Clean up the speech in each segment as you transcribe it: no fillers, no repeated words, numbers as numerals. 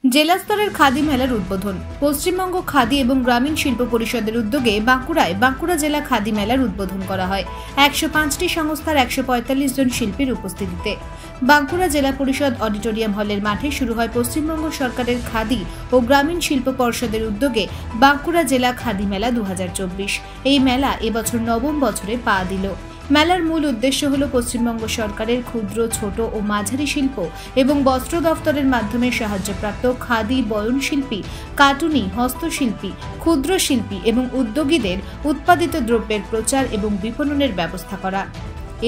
জেলা স্তরের খাদি মেলার উদ্বোধন। পশ্চিমবঙ্গ খাদি এবং গ্রামীণ শিল্প পরিষদের উদ্যোগে বাঁকুড়ায় বাঁকুড়া জেলা খাদি মেলার উদ্বোধন করা হয় 105টি সংস্থার 145 জন শিল্পীর উপস্থিতিতে। বাঁকুড়া জেলা পরিষদ অডিটোরিয়াম হলের মাঠে শুরু হয় পশ্চিমবঙ্গ সরকারের খাদি ও গ্রামীণ শিল্প পর্ষদের উদ্যোগে বাঁকুড়া জেলা খাদি মেলা 2024। এই মেলা এবছর নবম বছরে পা দিল। মেলার মূল উদ্দেশ্য হল পশ্চিমবঙ্গ সরকারের ক্ষুদ্র, ছোট ও মাঝারি শিল্প এবং বস্ত্র দফতরের মাধ্যমে সাহায্যপ্রাপ্ত খাদি, বয়নশিল্পী, কাটুনি, হস্তশিল্পী, ক্ষুদ্র শিল্পী এবং উদ্যোগীদের উৎপাদিত দ্রব্যের প্রচার এবং বিপণনের ব্যবস্থা করা।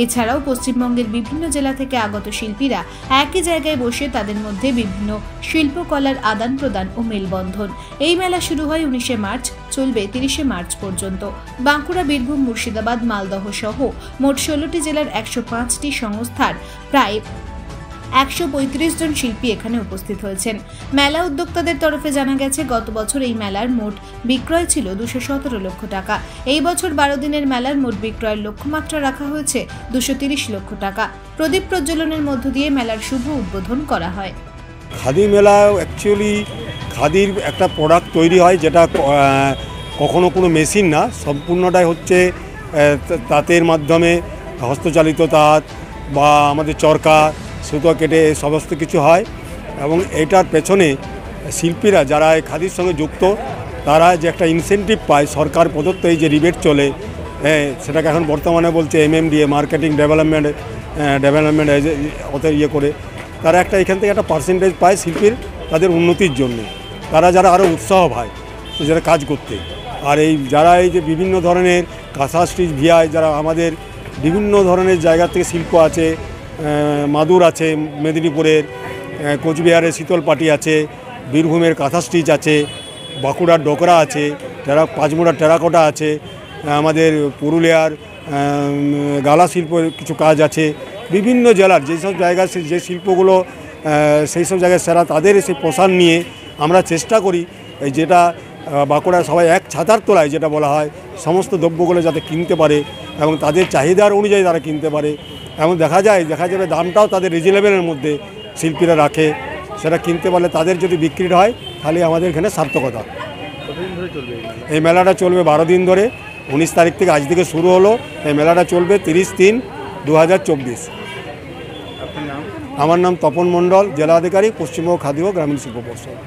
এছাড়াও পশ্চিমবঙ্গের বিভিন্ন জেলা থেকে আগত শিল্পীরা একই জায়গায় বসে তাদের মধ্যে বিভিন্ন শিল্পকলার আদান প্রদান ও মেলবন্ধন। এই মেলা শুরু হয় 19 মার্চ, চলবে 30 মার্চ পর্যন্ত। বাঁকুড়া, বীরভূম, মুর্শিদাবাদ, মালদহ সহ মোট 16টি জেলার 105টি সংস্থার প্রায় 135 জন শিল্পী এখানে উপস্থিত হয়েছেন। মেলা উদ্যোক্তাদের তরফে জানা গেছে, গত বছর এই মেলার মোট বিক্রয় ছিল 217 লক্ষ টাকা। এই বছর 12 দিনের মেলার মোট বিক্রয়ের লক্ষ্যমাত্রা রাখা হয়েছে 230 লক্ষ টাকা। প্রদীপ প্রজ্বলনের মধ্য দিয়ে মেলার শুভ উদ্বোধন করা হয়। খাদি মেলা অ্যাকচুয়ালি খাদির একটা প্রোডাক্ট তৈরি হয়, যেটা কখনো কোনো মেশিন না, সম্পূর্ণটাই হচ্ছে তাঁতের মাধ্যমে, হস্তচালিত তাঁত বা আমাদের চরকা, সুতো কেটে সমস্ত কিছু হয়। এবং এটার পেছনে শিল্পীরা যারা এই খাদির সঙ্গে যুক্ত, তারা যে একটা ইনসেন্টিভ পায় সরকার প্রদত্ত, এই যে রিবেট চলে, সেটাকে এখন বর্তমানে বলছে MMDA, মার্কেটিং ডেভেলপমেন্ট ওদের করে, তারা একটা এখান থেকে একটা পার্সেন্টেজ পায় শিল্পীর তাদের উন্নতির জন্য। তারা যারা আরও উৎসাহ পায় যারা কাজ করতে। আর এই যারা এই যে বিভিন্ন ধরনের কাঁথা স্টিচ, ভিআই, যারা আমাদের বিভিন্ন ধরনের জায়গা থেকে শিল্প আছে, মাদুর আছে, মেদিনীপুরের, কোচবিহারের শীতলপাটি আছে, বীরভূমের কাঁথা স্টিচ আছে, বাঁকুড়ার ডোকরা আছে, পাঁচমুড়ার টেরাকোটা আছে, আমাদের পুরুলিয়ার গালা শিল্পের কিছু কাজ আছে। বিভিন্ন জেলার যেসব জায়গায় যে শিল্পগুলো সেই সব জায়গায় সেরা, তাদের সেই প্রসার নিয়ে আমরা চেষ্টা করি যেটা বাঁকুড়ার সবাই এক ছাতার তলায়, যেটা বলা হয়, সমস্ত দ্রব্যগুলো যাতে কিনতে পারে এবং তাদের চাহিদার অনুযায়ী তারা কিনতে পারে। এবং দেখা যাবে দামটাও তাদের রিজনেবলের মধ্যে শিল্পীরা রাখে, সেটা কিনতে পারলে তাদের যদি বিক্রি হয় তাহলে আমাদের এখানে সার্থকতা। এই মেলাটা চলবে 12 দিন ধরে। 19 তারিখ থেকে আজ থেকে শুরু হলো। এই মেলাটা চলবে 30/3/2024। আমার নাম তপন মণ্ডল, জেলা অধিকারী, পশ্চিমবঙ্গ খাদি ও গ্রামীণ শিল্প পর্ষদ।